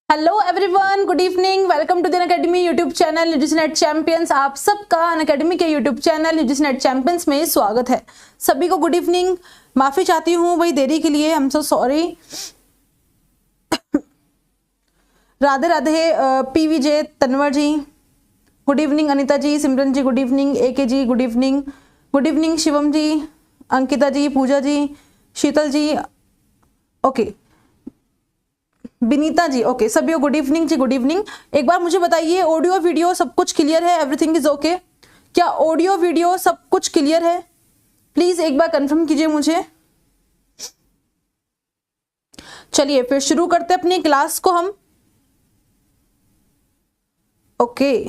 Hello everyone, good evening, welcome to the Unacademy YouTube channel UGC NET champions. आप सबका Unacademy के YouTube channel UGC NET champions में स्वागत है। सभी को गुड इवनिंग। माफी चाहती हूँ भाई देरी के लिए, I am so sorry. Radhe Radhe PVJ Tanwar ji, good evening. Anita ji, Simran ji good evening. AK ji good evening. Good evening Shivam ji, Ankita ji, Pooja ji, Sheetal ji, okay, Vinita ji, okay, सभी को गुड इवनिंग जी, गुड इवनिंग। एक बार मुझे बताइए, ऑडियो वीडियो सब कुछ क्लियर है? Everything is okay? क्या ऑडियो वीडियो सब कुछ क्लियर है? प्लीज एक बार कंफर्म कीजिए मुझे। चलिए फिर शुरू करते हैं अपनी क्लास को हम। ओके,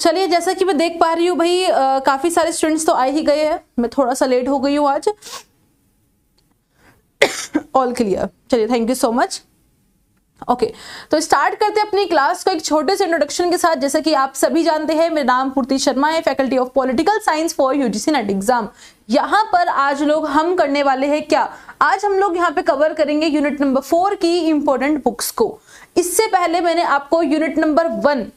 चलिए जैसा कि मैं देख पा रही हूँ भाई काफी सारे स्टूडेंट्स तो आ ही गए हैं। मैं थोड़ा सा लेट हो गई हूँ आज। ऑल क्लियर, चलिए thank you so much. Okay, तो स्टार्ट करते हैं अपनी क्लास को एक छोटे से इंट्रोडक्शन के साथ। जैसे कि आप सभी जानते हैं, मेरा नाम पूर्ति शर्मा है, faculty of political science for UGC net exam. यहाँ पर आज लोग हम करने वाले हैं क्या, आज हम लोग यहाँ पे कवर करेंगे यूनिट नंबर 4 की इंपॉर्टेंट बुक्स को। इससे पहले मैंने आपको यूनिट नंबर 1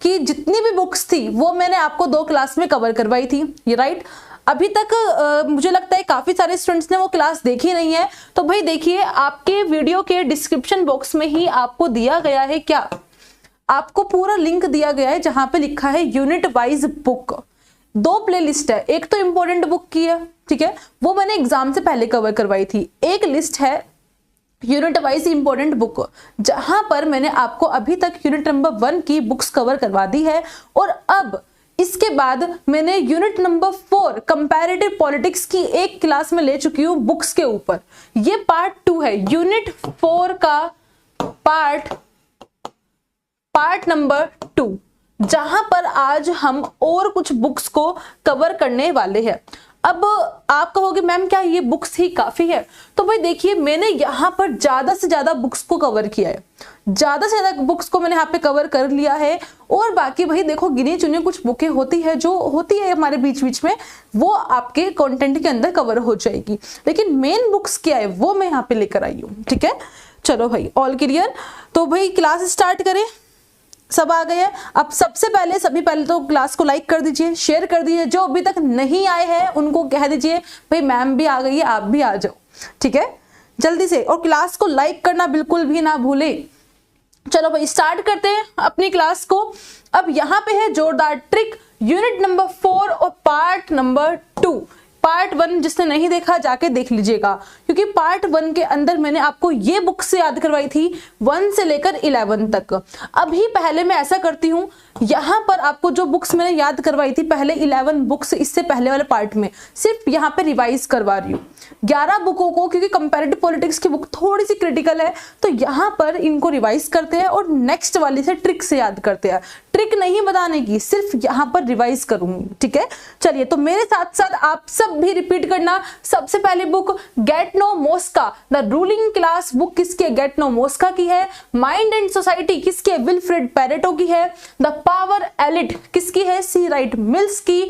की जितनी भी बुक्स थी वो मैंने आपको 2 क्लास में कवर करवाई थी, ये राइट। अभी तक मुझे लगता है काफी सारे स्टूडेंट्स ने वो क्लास देखी नहीं है। तो भाई देखिए, आपके वीडियो के डिस्क्रिप्शन बॉक्स में ही आपको दिया गया है क्या, आपको पूरा लिंक दिया गया है जहां पे लिखा है यूनिट वाइज बुक। 2 प्लेलिस्ट है, एक तो इंपॉर्टेंट बुक की है, ठीक है, वो मैंने एग्जाम से पहले कवर करवाई थी। एक लिस्ट है यूनिट वाइज इंपॉर्टेंट बुक, जहां पर मैंने आपको अभी तक यूनिट नंबर 1 की बुक्स कवर करवा दी है। और अब इसके बाद मैंने यूनिट नंबर 4 कंपैरेटिव पॉलिटिक्स की एक क्लास में ले चुकी हूं बुक्स के ऊपर। ये पार्ट 2 है, यूनिट 4 का पार्ट नंबर 2, जहां पर आज हम और कुछ बुक्स को कवर करने वाले हैं। अब आप कहोगे मैम क्या ये बुक्स ही काफी है? तो भाई देखिए, मैंने यहाँ पर ज्यादा से ज्यादा बुक्स को कवर किया है, ज्यादा से ज्यादा बुक्स को मैंने यहाँ पे कवर कर लिया है। और बाकी भाई देखो, गिनी चुनी कुछ बुकें होती है जो होती है हमारे बीच बीच में, वो आपके कंटेंट के अंदर कवर हो जाएगी। लेकिन मेन बुक्स क्या है वो मैं यहाँ पे लेकर आई हूँ, ठीक है। चलो भाई ऑल क्लियर, तो भाई क्लास स्टार्ट करें। सब आ गए? अब सभी पहले तो क्लास को लाइक कर दीजिए, शेयर कर दीजिए। जो अभी तक नहीं आए हैं उनको कह दीजिए भाई मैम भी आ गई है, आप भी आ जाओ, ठीक है, जल्दी से। और क्लास को लाइक करना बिल्कुल भी ना भूले। चलो भाई स्टार्ट करते हैं अपनी क्लास को। अब यहाँ पे है जोरदार ट्रिक, यूनिट नंबर 4 और पार्ट नंबर 2। पार्ट 1 जिसने नहीं देखा जाके देख लीजिएगा, क्योंकि पार्ट 1 के अंदर मैंने आपको ये बुक से याद करवाई थी 1 से लेकर 11 तक। अभी पहले मैं ऐसा करती हूँ, यहाँ पर आपको जो बुक्स मैंने याद करवाई थी पहले 11 बुक्स, इससे पहले वाले पार्ट में सिर्फ यहाँ पे रिवाइज करवा रही हूँ 11 बुकों को, क्योंकि कंपैरेटिव पॉलिटिक्स की बुक थोड़ी सी क्रिटिकल है, तो यहाँ पर इनको रिवाइज करते हैं और नेक्स्ट वाली से ट्रिक से याद करते हैं। ट्रिक नहीं बताने की, सिर्फ यहाँ पर रिवाइज करूंगी, ठीक है। चलिए, तो मेरे साथ साथ आप सब भी रिपीट करना। सबसे पहले book Gaetano Mosca, the ruling class book किसकी है? गैटनो मोस्का की है। माइंड एंड सोसाइटी किसकी है? विल्फ्रेड पैरेटो की है। द पावर एलिट किसकी है? सी राइट मिल्स की।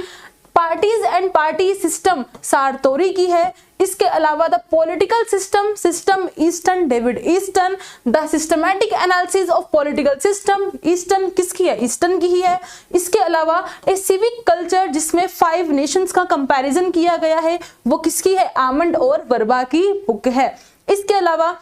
Parties and party system Sartori की है। इसके अलावा the political system Easton, David Easton. The systematic analysis of political system Easton किसकी है? ईस्टन की ही है। इसके अलावा ए सिविक कल्चर, जिसमें 5 नेशंस का कंपैरिजन किया गया है, वो किसकी है? आमंड और वर्बा की बुक है। इसके अलावा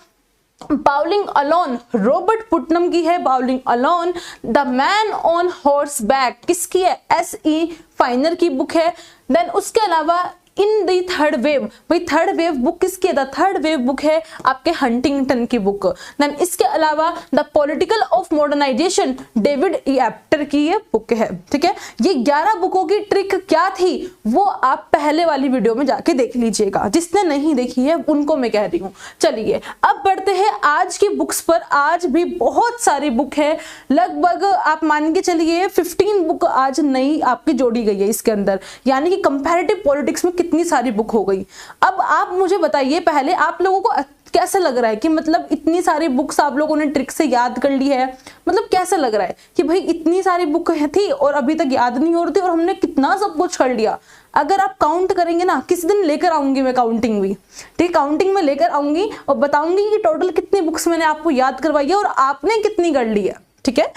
बाउलिंग अलोन रॉबर्ट पुटनम की है। Bowling alone, the man on horse back किसकी है? S.E. फाइनर की बुक है। देन उसके अलावा इन दी थर्ड वेव, भाई थर्ड वेव बुक किसकी है? द थर्ड वेव बुक है आपके हंटिंगटन की बुक। देन इसके अलावा the political of modernization David E Apter की ये बुक है, ठीक है। ये 11 बुकों की ट्रिक क्या थी वो आप पहले वाली वीडियो में जाके देख लीजिएगा, जिसने नहीं देखी है उनको मैं कह रही हूँ। चलिए अब बढ़ते हैं आज की बुक्स पर। आज भी बहुत सारी बुक है, लगभग आप मान के चलिए 15 बुक आज नई आपकी जोड़ी गई है इसके अंदर, यानी कि कंपैरेटिव पॉलिटिक्स में कितनी सारी बुक हो गई। अब आप मुझे बताइए, पहले आप लोगों को कैसा लग रहा है कि मतलब इतनी सारी बुक्स आप लोगों ने ट्रिक से याद कर ली है, मतलब कैसा लग रहा है कि भाई इतनी सारी बुक थी और अभी तक याद नहीं हो रही थी और हमने कितना सब कुछ कर लिया। अगर आप काउंट करेंगे ना, किसी दिन लेकर आऊंगी मैं काउंटिंग भी, ठीक है, काउंटिंग में लेकर आऊंगी और बताऊंगी कि टोटल कितनी बुक्स मैंने आपको याद करवाई है और आपने कितनी कर ली है, ठीक है।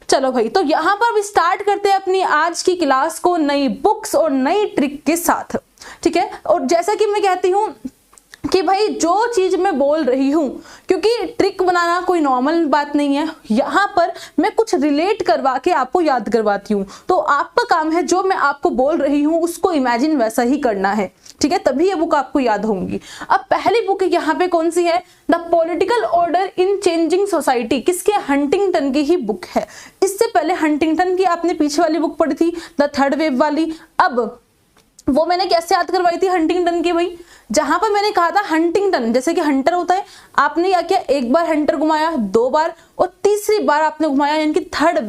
चलो भाई, तो यहाँ पर भी स्टार्ट करते हैं अपनी आज की क्लास को नई बुक्स और नई ट्रिक के साथ, ठीक है। और जैसा कि मैं कहती हूँ कि भाई जो चीज मैं बोल रही हूं, क्योंकि ट्रिक बनाना कोई नॉर्मल बात नहीं है, यहां पर मैं कुछ रिलेट करवा के आपको याद करवाती हूं। तो आपका काम है जो मैं आपको बोल रही हूं उसको इमेजिन वैसा ही करना है, ठीक है, तभी ये बुक आपको याद होंगी। अब पहली बुक यहाँ पे कौन सी है? The political order in changing society, किसके? हंटिंगटन की ही बुक है। इससे पहले हंटिंगटन की आपने पीछे वाली बुक पढ़ी थी, द थर्ड वेव वाली। अब वो मैंने कैसे याद करवाई थी हंटिंगटन की भाई? जहां पर मैंने कहा था हंटिंगटन जैसे कि हंटर होता है, आपने क्या किया, एक बार हंटर घुमाया, 2 बार और तीसरी बार आपने घुमाया, यानी कि थर्ड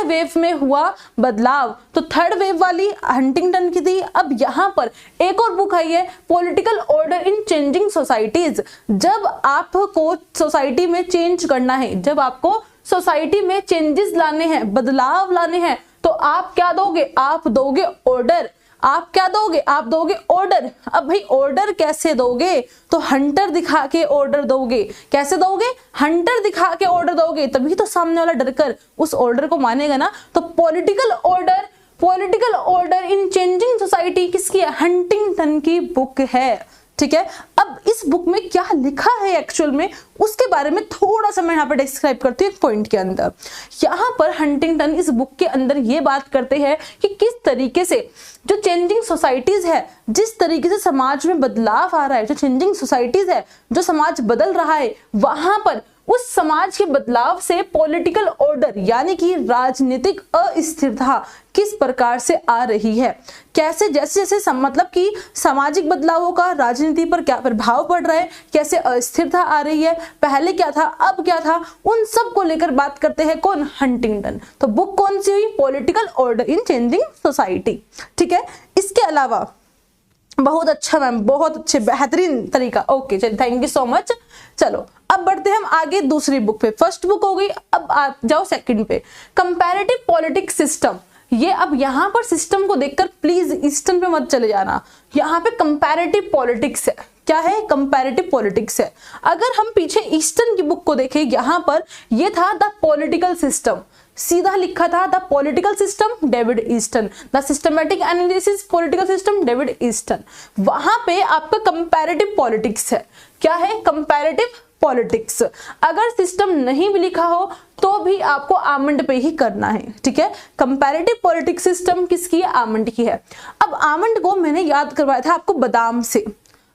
वेव में हुआ बदलाव। तो थर्ड वेव वाली हंटिंगटन की थी। अब यहाँ पर एक और बुक आई है, political order in changing societies. जब आपको सोसाइटी में चेंज करना है, जब आपको सोसाइटी में चेंजेस लाने हैं, बदलाव लाने हैं, तो आप क्या दोगे? आप दोगे ऑर्डर। आप क्या दोगे? आप दोगे ऑर्डर। अब भाई ऑर्डर कैसे दोगे? तो हंटर दिखा के ऑर्डर दोगे। कैसे दोगे? हंटर दिखा के ऑर्डर दोगे, तभी तो सामने वाला डरकर उस ऑर्डर को मानेगा ना। तो political order in changing society किसकी है? हंटिंगटन की बुक है, ठीक है। अब इस बुक में क्या लिखा है एक्चुअल में, उसके बारे में थोड़ा सा मैं यहाँ पर डिस्क्राइब करती हूँ एक पॉइंट के अंदर। यहाँ पर हंटिंगटन इस बुक के अंदर ये बात करते हैं कि किस तरीके से जो चेंजिंग सोसाइटीज है, जिस तरीके से समाज में बदलाव आ रहा है, जो चेंजिंग सोसाइटीज है, जो समाज बदल रहा है, वहां पर उस समाज के बदलाव से पॉलिटिकल ऑर्डर यानी कि राजनीतिक अस्थिरता किस प्रकार से आ रही है, कैसे जैसे जैसे मतलब कि सामाजिक बदलावों का राजनीति पर क्या प्रभाव पड़ रहा है, कैसे अस्थिरता आ रही है, पहले क्या था अब क्या था, उन सब को लेकर बात करते हैं कौन? हंटिंगटन। तो बुक कौन सी हुई? Political order in changing society, ठीक है। इसके अलावा बहुत अच्छा मैम, बहुत अच्छे, बेहतरीन तरीका, ओके चलिए, थैंक यू सो मच। चलो अब बढ़ते हैं हम आगे दूसरी बुक पे। फर्स्ट बुक हो गई, अब आप जाओ सेकंड पे, कंपैरेटिव पॉलिटिक्स सिस्टम। ये अब यहाँ पर सिस्टम को देखकर प्लीज ईस्टर्न पे मत चले जाना, यहाँ पे कंपैरेटिव पॉलिटिक्स है। क्या है? कंपैरेटिव पॉलिटिक्स है। अगर हम पीछे ईस्टर्न की बुक को देखें, यहाँ पर ये था द पॉलिटिकल सिस्टम, सीधा लिखा था the political system David Easton, the systematic analysis political system David Easton. वहां पे आपका कंपैरेटिव पॉलिटिक्स है। क्या है? Comparative politics. अगर सिस्टम नहीं भी लिखा हो तो भी आपको आमंड पे ही करना है, ठीक है। कंपैरेटिव पॉलिटिक्स सिस्टम किसकी है? आमंड की है। अब आमंड को मैंने याद करवाया था आपको बादाम से।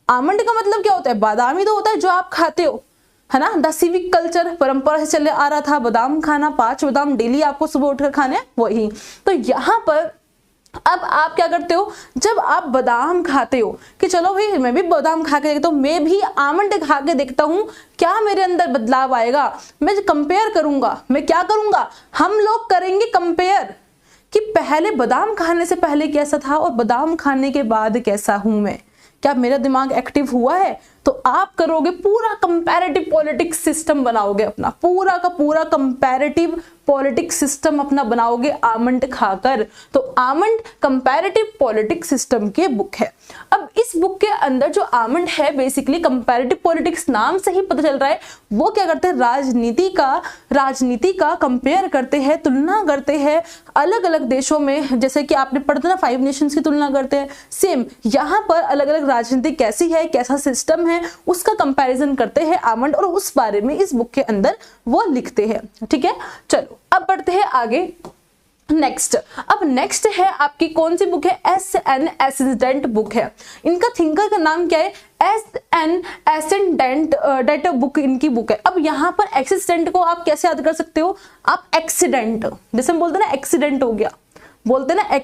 आमंड का मतलब क्या होता है? बादाम ही तो होता है जो आप खाते हो, है ना। द सिविक कल्चर परंपरा से चले आ रहा था बादाम खाना, 5 बादाम डेली आपको सुबह उठकर खाने, वही। तो यहाँ पर अब आप क्या करते हो, जब आप बादाम खाते हो कि चलो भाई मैं भी बादाम खा के देखता हूँ, मैं भी आमंड खा के देखता हूँ, क्या मेरे अंदर बदलाव आएगा, मैं कंपेयर करूंगा। मैं क्या करूंगा? हम लोग करेंगे कंपेयर कि पहले बादाम खाने से पहले कैसा था और बादाम खाने के बाद कैसा हूं मैं, क्या मेरा दिमाग एक्टिव हुआ है। तो आप करोगे पूरा कंपैरेटिव पॉलिटिक्स सिस्टम बनाओगे, अपना पूरा का पूरा कंपैरेटिव पॉलिटिक्स सिस्टम अपना बनाओगे आमंड खाकर। तो आमंड कंपैरेटिव पॉलिटिक्स सिस्टम की बुक है। अब इस बुक के अंदर जो आमंड है बेसिकली कंपैरेटिव पॉलिटिक्स, नाम से ही पता चल रहा है वो क्या करते हैं, राजनीति का कंपेयर करते हैं, तुलना करते हैं अलग अलग देशों में। जैसे कि आपने पढ़ा ना 5 नेशंस की तुलना करते हैं, सेम यहाँ पर अलग अलग राजनीति कैसी है, कैसा सिस्टम है, उसका कंपैरिजन करते हैं आमंड, और उस बारे में इस बुक के अंदर वो लिखते हैं, ठीक है। चलो अब बढ़ते हैं आगे नेक्स्ट। अब नेक्स्ट है आपकी कौन सी बुक है? एस.एन. एसेंडेंट बुक है। इनका थिंकर का नाम क्या है? एस.एन. एसेंडेंट बुक इनकी बुक है। अब यहाँ पर एक्सीडेंट को आप कैसे याद कर सकते हो? आप एक्सीडेंट, जैसे हम बोलते हैं ना एक्सीडेंट हो गया, बोलते हैं ना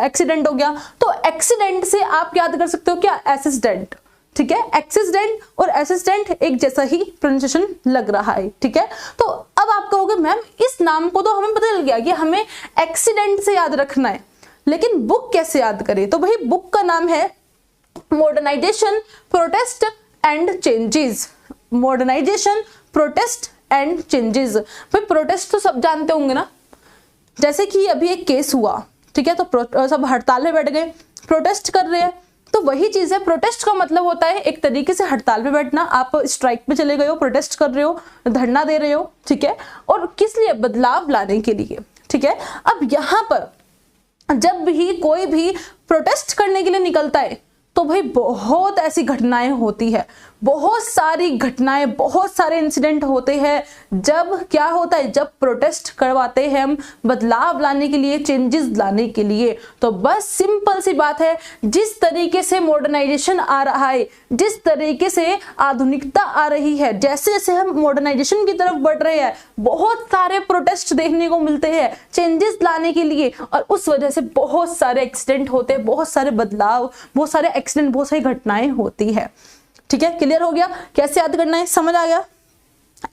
एक्सीडेंट हो गया, तो एक्सीडेंट से आप याद कर सकते हो क्या? एसिस्टेंट, ठीक है। एक्सीडेंट और असिस्टेंट एक जैसा ही प्रोनाउंसिएशन लग रहा है, ठीक है। तो अब आप कहोगे मैम इस नाम को तो हमें पता चल गया कि हमें एक्सीडेंट से याद रखना है, लेकिन बुक कैसे याद करें? तो भाई बुक का नाम है modernisation, protest and changes, modernisation, protest and changes. भाई प्रोटेस्ट तो सब जानते होंगे ना, जैसे कि अभी एक केस हुआ, ठीक है, तो सब हड़ताल में बैठ गए, प्रोटेस्ट कर रहे हैं, तो वही चीज है। प्रोटेस्ट का मतलब होता है एक तरीके से हड़ताल पे बैठना, आप स्ट्राइक पे चले गए हो, प्रोटेस्ट कर रहे हो, धरना दे रहे हो, ठीक है, और किस लिए? बदलाव लाने के लिए, ठीक है। अब यहाँ पर जब भी कोई भी प्रोटेस्ट करने के लिए निकलता है तो भाई बहुत ऐसी घटनाएं होती है, बहुत सारी घटनाएं, बहुत सारे इंसिडेंट होते हैं। जब क्या होता है, जब प्रोटेस्ट करवाते हैं हम बदलाव लाने के लिए, चेंजेस लाने के लिए, तो बस सिंपल सी बात है, जिस तरीके से मॉडर्नाइजेशन आ रहा है, जिस तरीके से आधुनिकता आ रही है, जैसे जैसे हम मॉडर्नाइजेशन की तरफ बढ़ रहे हैं, बहुत सारे प्रोटेस्ट देखने को मिलते हैं चेंजेस लाने के लिए, और उस वजह से बहुत सारे एक्सीडेंट होते हैं, बहुत सारे बदलाव, बहुत सारे एक्सीडेंट, बहुत सारी घटनाएं होती है। ठीक है, क्लियर हो गया? कैसे याद करना है, समझ आ गया?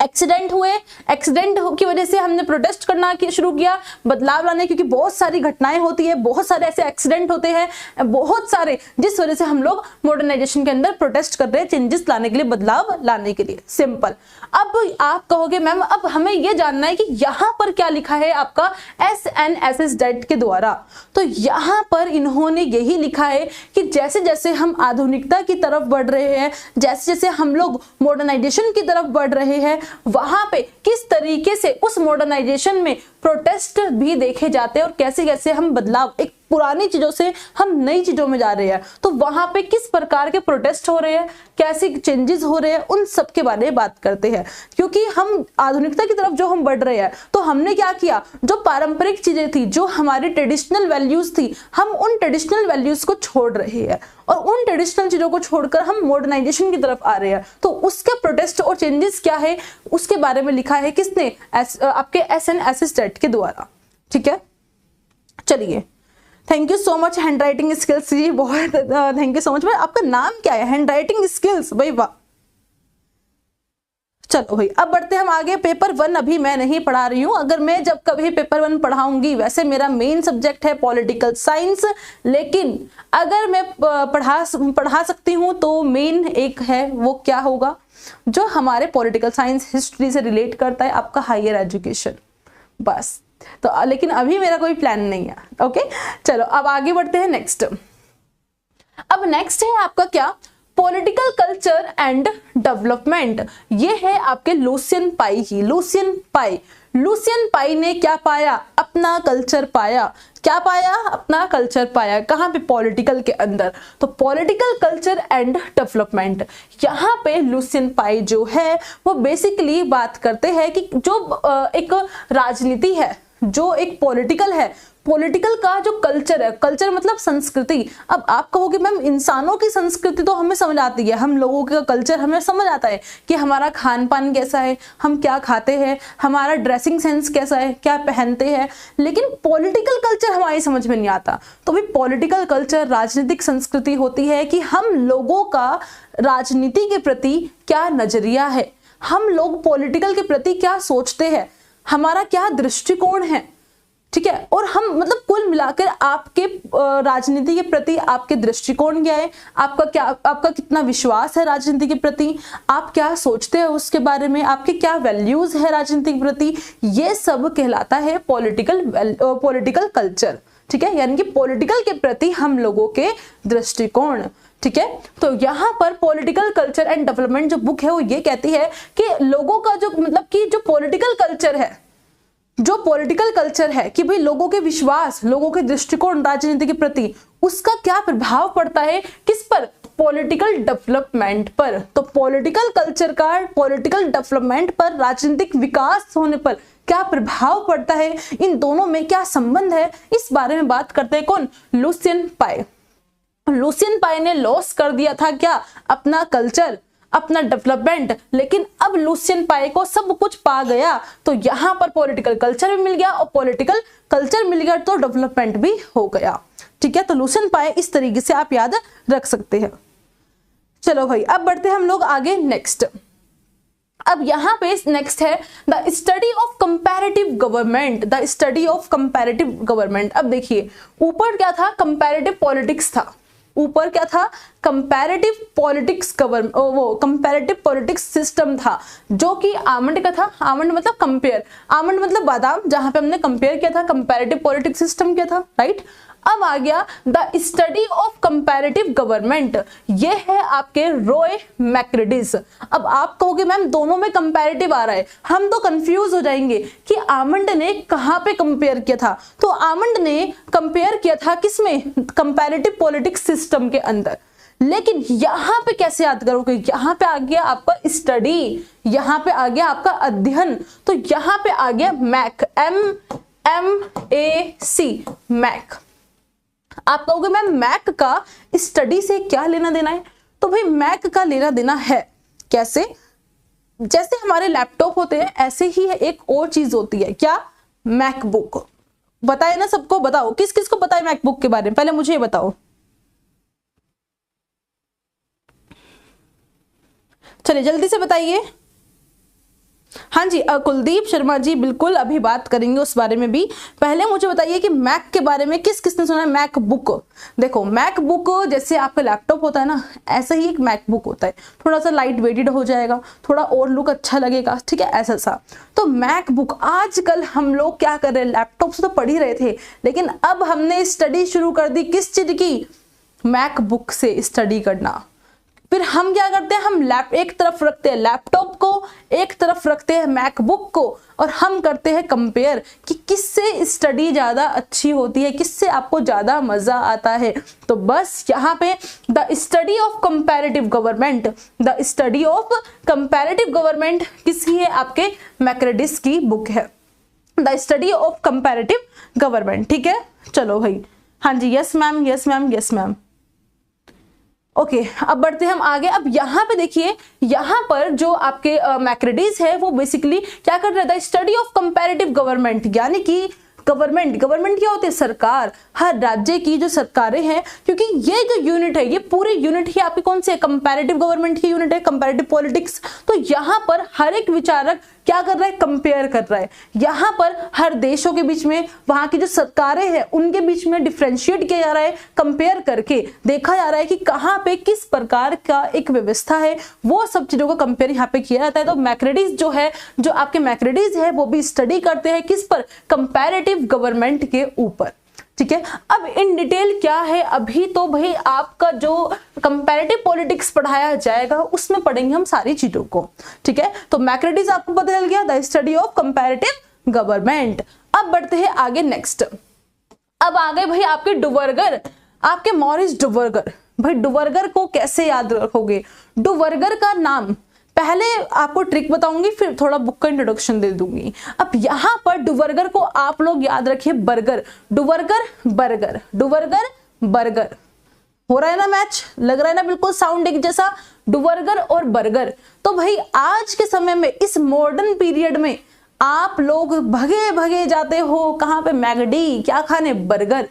एक्सीडेंट हुए, एक्सीडेंट की वजह से हमने प्रोटेस्ट करना शुरू किया, बदलाव लाने, क्योंकि बहुत सारी घटनाएं होती है, बहुत सारे ऐसे एक्सीडेंट होते हैं, बहुत सारे, जिस वजह से हम लोग मॉडर्नाइजेशन के अंदर प्रोटेस्ट कर रहे हैं, चेंजेस लाने के लिए, बदलाव लाने के लिए। सिंपल। अब आप कहोगे मैम अब हमें यह जानना है कि यहां पर क्या लिखा है आपका SNSS के द्वारा। तो यहां पर इन्होंने यही लिखा है कि जैसे जैसे हम आधुनिकता की तरफ बढ़ रहे हैं, जैसे जैसे हम लोग मॉडर्नाइजेशन की तरफ बढ़ रहे हैं, वहां पे किस तरीके से उस मॉडर्नाइजेशन में प्रोटेस्ट भी देखे जाते हैं, और कैसे कैसे हम बदलाव, एक पुरानी चीजों से हम नई चीजों में जा रहे हैं, तो वहां पे किस प्रकार के प्रोटेस्ट हो रहे हैं, कैसे चेंजेस हो रहे हैं, उन सब के बारे में बात करते हैं। क्योंकि हम आधुनिकता की तरफ जो हम बढ़ रहे हैं, तो हमने क्या किया, जो पारंपरिक चीजें थी, जो हमारी ट्रेडिशनल वैल्यूज थी, हम उन ट्रेडिशनल वैल्यूज को छोड़ रहे हैं, और उन ट्रेडिशनल चीजों को छोड़कर हम मॉडर्नाइजेशन की तरफ आ रहे हैं। तो उसके प्रोटेस्ट और चेंजेस क्या है, उसके बारे में लिखा है किसने, आपके SNSS के द्वारा। ठीक है, चलिए, thank you so much. Handwriting skills जी, बहुत थैंक यू सो मच। भाई आपका नाम क्या है? हैंड राइटिंग स्किल्स, भाई वाह। चलो भाई, अब बढ़ते हैं हम आगे। पेपर 1 अभी मैं नहीं पढ़ा रही हूँ, अगर मैं जब कभी पेपर 1 पढ़ाऊंगी, वैसे मेरा मेन सब्जेक्ट है पॉलिटिकल साइंस, लेकिन अगर मैं पढ़ा सकती हूँ तो मेन एक है, वो क्या होगा, जो हमारे पॉलिटिकल साइंस हिस्ट्री से रिलेट करता है, आपका हायर एजुकेशन, बस। तो लेकिन अभी मेरा कोई प्लान नहीं है। ओके, चलो अब आगे बढ़ते हैं नेक्स्ट। अब नेक्स्ट है आपका क्या, पॉलिटिकल कल्चर एंड डेवलपमेंट। ये है आपके लुसियन पाई की। लुसियन पाई ने क्या पाया, अपना कल्चर पाया। क्या पाया, अपना कल्चर पाया। कहां पे, पॉलिटिकल के अंदर। तो पॉलिटिकल कल्चर एंड डेवलपमेंट, यहाँ पे लुसियन पाई जो है वो बेसिकली बात करते हैं कि जो एक राजनीति है, जो एक पॉलिटिकल है, पॉलिटिकल का जो कल्चर है, कल्चर मतलब संस्कृति। अब आप कहोगे मैम इंसानों की संस्कृति तो हमें समझ आती है, हम लोगों का कल्चर हमें समझ आता है कि हमारा खान पान कैसा है, हम क्या खाते हैं, हमारा ड्रेसिंग सेंस कैसा है, क्या पहनते हैं, लेकिन पॉलिटिकल कल्चर हमारी समझ में नहीं आता। तो भाई पॉलिटिकल कल्चर, राजनीतिक संस्कृति होती है कि हम लोगों का राजनीति के प्रति क्या नजरिया है, हम लोग पॉलिटिकल के प्रति क्या सोचते हैं, हमारा क्या दृष्टिकोण है। ठीक है, और हम मतलब कुल मिलाकर आपके राजनीति के प्रति आपके दृष्टिकोण क्या है, आपका कितना विश्वास है राजनीति के प्रति, आप क्या सोचते हैं उसके बारे में, आपके क्या वैल्यूज है राजनीति के प्रति, ये सब कहलाता है पॉलिटिकल कल्चर। ठीक है, यानी कि पॉलिटिकल के प्रति हम लोगों के दृष्टिकोण। ठीक है, तो यहाँ पर पॉलिटिकल कल्चर एंड डेवलपमेंट जो बुक है वो ये कहती है कि लोगों का जो मतलब कि जो पॉलिटिकल कल्चर है कि भाई लोगों के विश्वास, लोगों के दृष्टिकोण राजनीति के प्रति, उसका क्या प्रभाव पड़ता है, किस पर, पॉलिटिकल डेवलपमेंट पर। तो पॉलिटिकल कल्चर का पॉलिटिकल डेवलपमेंट पर, राजनीतिक विकास होने पर क्या प्रभाव पड़ता है, इन दोनों में क्या संबंध है, इस बारे में बात करते हैं कौन, लुसियन पाई। लुसियन पाई ने लॉस कर दिया था क्या, अपना कल्चर, अपना डेवलपमेंट, लेकिन अब लुसियन पाई को सब कुछ पा गया, तो यहां पर पॉलिटिकल कल्चर भी मिल गया, और पॉलिटिकल कल्चर मिल गया तो डेवलपमेंट भी हो गया। ठीक है, तो लुसियन पाई इस तरीके से आप याद रख सकते हैं। चलो भाई, अब बढ़ते हैं हम लोग आगे नेक्स्ट। अब यहाँ पे नेक्स्ट है the study of comparative government. The study of comparative government. अब देखिए, ऊपर क्या था, कंपैरेटिव पॉलिटिक्स था, ऊपर क्या था, कंपैरेटिव पॉलिटिक्स वो कंपैरेटिव पॉलिटिक्स सिस्टम था, जो कि आमंड का था। आमंड मतलब कंपेयर, आमंड मतलब बादाम, जहां पे हमने कंपेयर किया था, कंपैरेटिव पॉलिटिक्स सिस्टम किया था, राइट। अब आ गया the study of comparative government, ये है आपके रॉय मैक्रेडिस। अब आप कहोगे मैम दोनों में कंपैरेटिव आ रहा है, हम तो कंफ्यूज हो जाएंगे कि आमंड ने कहां पे कंपेयर किया था। तो आमंड ने कंपेयर किया था किसमें, कंपैरेटिव पॉलिटिक्स सिस्टम के अंदर। लेकिन यहां पे कैसे याद करोगे, यहां पे आ गया आपका स्टडी, यहां पे आ गया आपका अध्ययन, तो यहां पे आ गया मैक, MAC, मैक। आप कहोगे मैम मैक का स्टडी से क्या लेना देना है, तो भाई मैक का लेना देना है कैसे, जैसे हमारे लैपटॉप होते हैं ऐसे ही है एक और चीज होती है, क्या, मैकबुक। बताए ना सबको, बताओ किस किस को पता है मैकबुक के बारे में, पहले मुझे ये बताओ। चलिए जल्दी से बताइए। हाँ जी कुलदीप शर्मा जी, बिल्कुल अभी बात करेंगे उस बारे में भी। पहले मुझे बताइए कि मैक के बारे में किस किसने सुना है, मैकबुक। देखो मैकबुक जैसे आपका लैपटॉप होता है ना, ऐसा ही एक मैकबुक होता है, थोड़ा सा लाइट वेटेड हो जाएगा, थोड़ा और लुक अच्छा लगेगा, ठीक है, ऐसा सा। तो मैकबुक आजकल हम लोग क्या कर रहे हैं, लैपटॉप से तो पढ़ ही रहे थे, लेकिन अब हमने स्टडी शुरू कर दी किस चीज की, मैकबुक से स्टडी करना। फिर हम क्या करते हैं, हम एक तरफ रखते हैं लैपटॉप को, एक तरफ रखते हैं मैकबुक को, और हम करते हैं कंपेयर कि किससे स्टडी ज्यादा अच्छी होती है, किससे आपको ज्यादा मजा आता है। तो बस यहाँ पे the study of comparative government, the study of comparative government किसकी है, आपके मैक्रेडिस की बुक है, the study of comparative government, ठीक है। चलो भाई, हाँ जी, yes ma'am, yes ma'am, yes ma'am. Okay अब बढ़ते हैं हम आगे। अब यहाँ पे देखिए, यहाँ पर जो आपके मैक्रेडिस है वो बेसिकली क्या कर रहा था, स्टडी ऑफ कंपैरेटिव गवर्नमेंट, यानी कि गवर्नमेंट क्या होती है, सरकार, हर राज्य की जो सरकारें हैं, क्योंकि ये जो यूनिट है, ये पूरी यूनिट ही आपकी कौन सी है, कंपैरेटिव गवर्नमेंट की यूनिट है, कंपैरेटिव पॉलिटिक्स। तो यहाँ पर हर एक विचारक क्या कर रहा है, कंपेयर कर रहा है। यहाँ पर हर देशों के बीच में, वहां की जो सरकारें हैं उनके बीच में डिफरेंशिएट किया जा रहा है, कंपेयर करके देखा जा रहा है कि कहाँ पे किस प्रकार का एक व्यवस्था है, वो सब चीजों को कंपेयर यहाँ पे किया जाता है। तो मैक्रेडिस जो है, जो आपके मैक्रेडिस है, वो भी स्टडी करते हैं किस पर, कंपैरेटिव गवर्नमेंट के ऊपर, ठीक है। अब इन डिटेल क्या है, अभी तो भाई आपका जो कंपैरेटिव पॉलिटिक्स पढ़ाया जाएगा उसमें पढ़ेंगे हम सारी चीजों को, ठीक है। तो मैक्रेडिस आपको पता चल गया, the study of comparative government. अब बढ़ते हैं आगे नेक्स्ट। अब आ गए भाई आपके डुवर्गर, आपके मॉरिस डुवर्गर। भाई डुवर्गर को कैसे याद रखोगे, डुवर्गर का नाम, पहले आपको ट्रिक बताऊंगी फिर थोड़ा बुक का इंट्रोडक्शन दे दूंगी। अब यहाँ पर डुवर्गर को आप लोग याद रखिए बर्गर, डुवर्गर बर्गर, डुवर्गर बर्गर। हो रहा है ना मैच, लग रहा है ना बिल्कुल साउंड एक जैसा, डुवर्गर और बर्गर। तो भाई आज के समय में, इस मॉडर्न पीरियड में आप लोग भगे भगे जाते हो कहाँ पे, मैगडी, क्या खाने, बर्गर।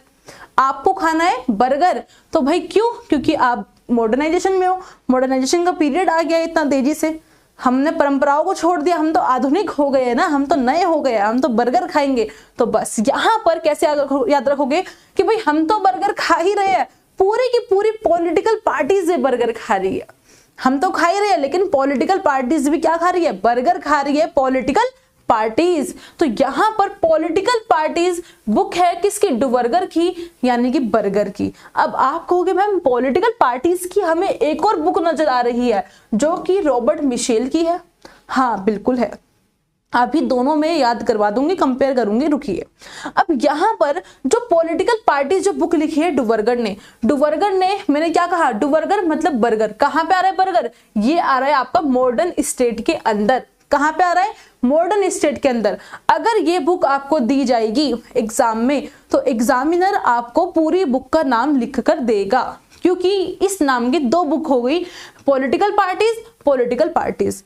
आपको खाना है बर्गर, तो भाई क्यों, क्योंकि आप मॉडर्नाइजेशन में हो, मॉडर्नाइजेशन का पीरियड आ गया इतना तेजी से, हमने परंपराओं को छोड़ दिया, हम तो आधुनिक हो गए ना, हम तो नए हो गए, हम तो बर्गर खाएंगे। तो बस यहाँ पर कैसे याद रखोगे कि भाई हम तो बर्गर खा ही रहे हैं, पूरी की पूरी पॉलिटिकल पार्टीज बर्गर खा रही है, हम तो खा ही रहे हैं, लेकिन पॉलिटिकल पार्टीज भी क्या खा रही है, बर्गर खा रही है, पॉलिटिकल पार्टीज। तो यहां पर पॉलिटिकल पार्टीज बुक है किसकी, डुवर्गर की, यानी कि बर्गर की। अब आप कहोगे मैम पॉलिटिकल पार्टीज की हमें एक और बुक नजर आ रही है जो कि रॉबर्ट मिशेल की है। हाँ बिल्कुल है, अभी दोनों में याद करवा दूंगी, कंपेयर करूंगी, रुकिए। अब यहाँ पर जो पॉलिटिकल पार्टीज जो बुक लिखी है डुवर्गर ने, मैंने क्या कहा, डुवर्गर मतलब बर्गर। कहाँ पे आ रहा है बर्गर, ये आ रहा है आपका मॉडर्न स्टेट के अंदर। कहाँ पे आ रहा है, मॉडर्न स्टेट के अंदर। अगर ये बुक आपको दी जाएगी एग्जाम में, तो एग्जामिनर आपको पूरी बुक का नाम लिख कर देगा, क्योंकि इस नाम की दो बुक हो गई, पॉलिटिकल पार्टीज,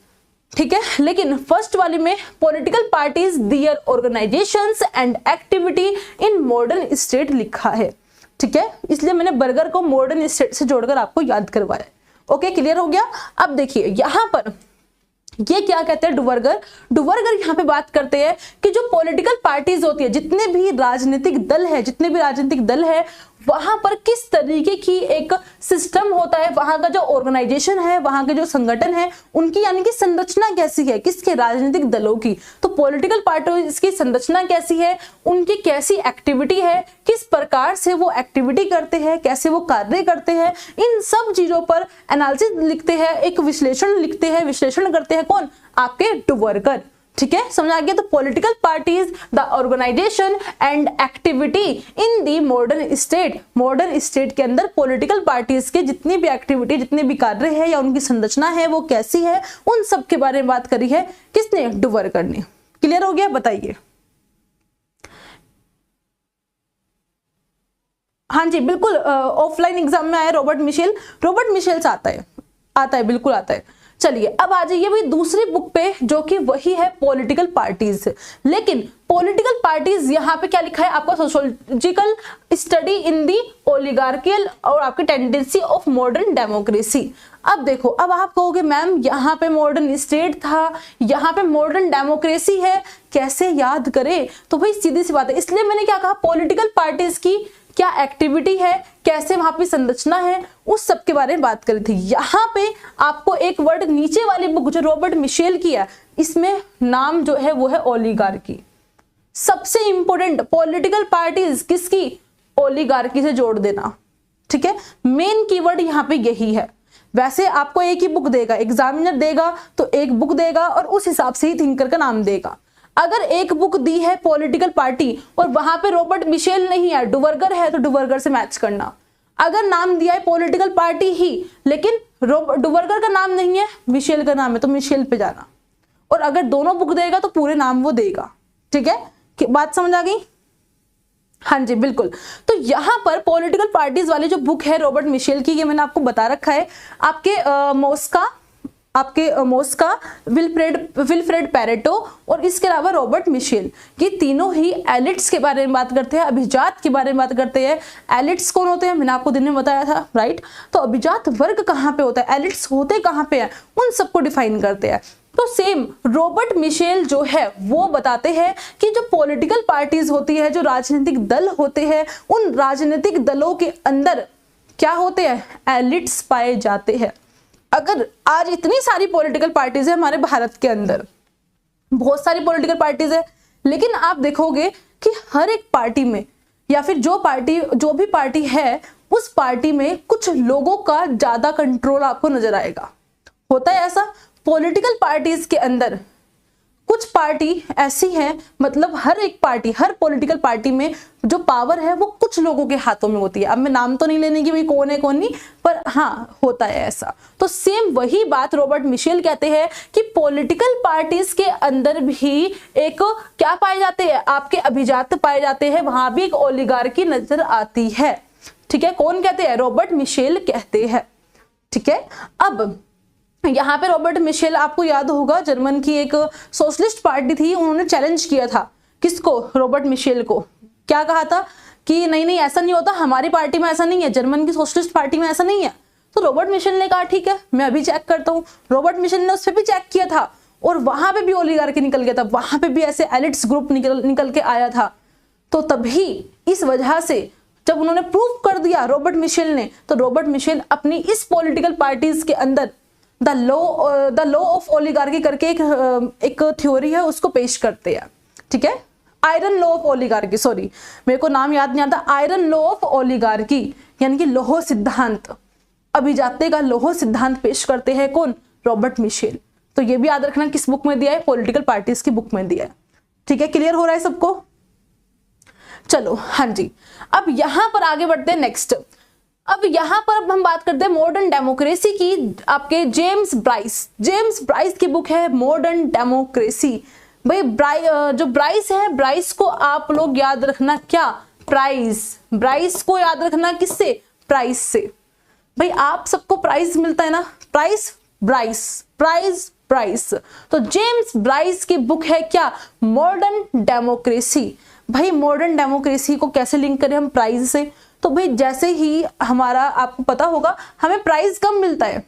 ठीक है। लेकिन फर्स्ट वाली में political parties their organisations and activity in modern state लिखा है, ठीक है। इसलिए मैंने बर्गर को मॉडर्न स्टेट से जोड़कर आपको याद करवाया। ओके, क्लियर हो गया। अब देखिए यहाँ पर ये क्या कहते हैं, डुवर्गर यहाँ पे बात करते हैं कि जो पॉलिटिकल पार्टीज होती है, जितने भी राजनीतिक दल है, वहां पर किस तरीके की एक सिस्टम होता है, वहां का जो ऑर्गेनाइजेशन है, वहां के जो संगठन है, उनकी यानी कि संरचना कैसी है, किसके, राजनीतिक दलों की। तो पॉलिटिकल पार्टीज की संरचना कैसी है, उनकी कैसी एक्टिविटी है, किस प्रकार से वो एक्टिविटी करते हैं, कैसे वो कार्य करते हैं, इन सब चीजों पर एनालिसिस लिखते हैं, एक विश्लेषण लिखते हैं, विश्लेषण करते हैं कौन, आपके डुवर्गर। ठीक है, समझ आ गया। तो political parties the organisation and activity in the modern state. Modern state के अंदर पॉलिटिकल पार्टीज के जितनी भी एक्टिविटी, जितने भी कार्य है या उनकी संरचना है वो कैसी है, उन सब के बारे में बात करी है किसने, डुवर्गर ने। क्लियर हो गया, बताइए। हाँ जी बिल्कुल, ऑफलाइन एग्जाम में आया रॉबर्ट मिशेल से आता है बिल्कुल आता है। चलिए अब आ जाइए भाई दूसरी बुक पे, जो कि वही है पॉलिटिकल पार्टीज। लेकिन पॉलिटिकल पार्टीज यहाँ पे क्या लिखा है आपका, सोशियोलॉजिकल स्टडी इन दी ओलिगार्कियल और आपकी टेंडेंसी ऑफ मॉडर्न डेमोक्रेसी। अब देखो, अब आप कहोगे मैम यहाँ पे मॉडर्न स्टेट था, यहाँ पे मॉडर्न डेमोक्रेसी है, कैसे याद करें। तो भाई सीधी सी बात है, इसलिए मैंने क्या कहा, पॉलिटिकल पार्टीज की क्या एक्टिविटी है, कैसे वहां पे संरचना है, उस सब के बारे में बात करी थी। यहाँ पे आपको एक वर्ड नीचे वाली बुक जो रॉबर्ट मिशेल की है, इसमें नाम जो है वो है ओलिगार्की। सबसे इंपॉर्टेंट, पॉलिटिकल पार्टीज किसकी, ओलिगार्की से जोड़ देना। ठीक है, मेन कीवर्ड यहाँ पे यही है। वैसे आपको एक ही बुक देगा, एग्जामिनर देगा तो एक बुक देगा और उस हिसाब से ही थिंकर का नाम देगा। अगर एक बुक दी है पॉलिटिकल पार्टी और वहां पे रॉबर्ट मिशेल नहीं है, डुवर्गर है, तो डुवर्गर से मैच करना। अगर नाम दिया है पॉलिटिकल पार्टी ही लेकिन डुवर्गर का नाम नहीं है, मिशेल का नाम है, तो मिशेल पे जाना। और अगर दोनों बुक देगा तो पूरे नाम वो देगा। ठीक है, बात समझ आ गई। हाँ जी बिल्कुल। तो यहाँ पर पॉलिटिकल पार्टीज वाली जो बुक है रॉबर्ट मिशेल की, ये मैंने आपको बता रखा है। मोस्का, विल्फ्रेड पैरेटो और इसके अलावा रॉबर्ट मिशेल, ये तीनों ही एलिट्स के बारे में बात करते हैं, अभिजात के बारे में बात करते हैं। एलिट्स कौन होते हैं, मैंने आपको दिन में बताया था, राइट। तो अभिजात वर्ग कहाँ पे होता है, एलिट्स होते कहाँ पे हैं, उन सबको डिफाइन करते हैं। तो सेम रॉबर्ट मिशेल जो है वो बताते हैं कि जो पॉलिटिकल पार्टीज होती है, जो राजनीतिक दल होते हैं, उन राजनीतिक दलों के अंदर क्या होते हैं, एलिट्स पाए जाते हैं। अगर आज इतनी सारी पॉलिटिकल पार्टीज है हमारे भारत के अंदर, बहुत सारी पॉलिटिकल पार्टीज है, लेकिन आप देखोगे कि हर एक पार्टी में या फिर जो भी पार्टी है, उस पार्टी में कुछ लोगों का ज्यादा कंट्रोल आपको नजर आएगा। होता है ऐसा पॉलिटिकल पार्टीज के अंदर। कुछ पार्टी ऐसी है, मतलब हर पॉलिटिकल पार्टी में जो पावर है वो कुछ लोगों के हाथों में होती है। अब मैं नाम तो नहीं लेने की भाई कौन है कौन नहीं, पर हाँ होता है ऐसा। तो सेम वही बात रॉबर्ट मिशेल कहते हैं कि पॉलिटिकल पार्टीज के अंदर भी एक क्या पाए जाते हैं, आपके अभिजात पाए जाते हैं, वहां भी एक ओलिगार्की नजर आती है। ठीक है, कौन कहते हैं, रॉबर्ट मिशेल कहते हैं। ठीक है, अब यहाँ पे रॉबर्ट मिशेल, आपको याद होगा जर्मन की एक सोशलिस्ट पार्टी थी, उन्होंने चैलेंज किया था किसको, रॉबर्ट मिशेल को। क्या कहा था कि नहीं ऐसा नहीं होता, हमारी पार्टी में ऐसा नहीं है, जर्मन की सोशलिस्ट पार्टी में ऐसा नहीं है। तो रॉबर्ट मिशेल ने कहा ठीक है मैं अभी चेक करता हूँ। रॉबर्ट मिशेल ने उस पर भी चेक किया था और वहां पे भी ओलिगार्की निकल गया था, वहां पे भी ऐसे एलिट्स ग्रुप निकल के आया था। तो तभी इस वजह से जब उन्होंने प्रूव कर दिया रॉबर्ट मिशेल ने, तो रॉबर्ट मिशेल अपनी इस पॉलिटिकल पार्टीज के अंदर द लॉ ऑफ ओलिगार्की करके एक थ्योरी है, उसको पेश करते हैं। ठीक है, iron law of oligarchy, sorry मेरे को नाम याद नहीं आता, आयरन लॉ ऑफ ओलिगार्की यानी कि लोह सिद्धांत, अभिजात्य का लोह सिद्धांत पेश करते हैं कौन, रॉबर्ट मिशेल। तो ये भी याद रखना किस बुक में दिया है, पॉलिटिकल पार्टीज की बुक में दिया है। ठीक है, क्लियर हो रहा है सबको। चलो हाँ जी, अब यहां पर आगे बढ़ते हैं नेक्स्ट। अब यहां पर अब हम बात करते हैं मॉडर्न डेमोक्रेसी की, आपके जेम्स ब्राइस की बुक है मॉडर्न डेमोक्रेसी। भाई जो ब्राइस है, ब्राइस को आप लोग याद रखना क्या, ब्राइस को याद रखना किससे, प्राइस से। भाई आप सबको प्राइस मिलता है ना, प्राइस। तो जेम्स ब्राइस की बुक है क्या, मॉडर्न डेमोक्रेसी। भाई मॉडर्न डेमोक्रेसी को कैसे लिंक करें हम प्राइज से, तो भाई जैसे ही हमारा, आपको पता होगा हमें प्राइज कब मिलता है,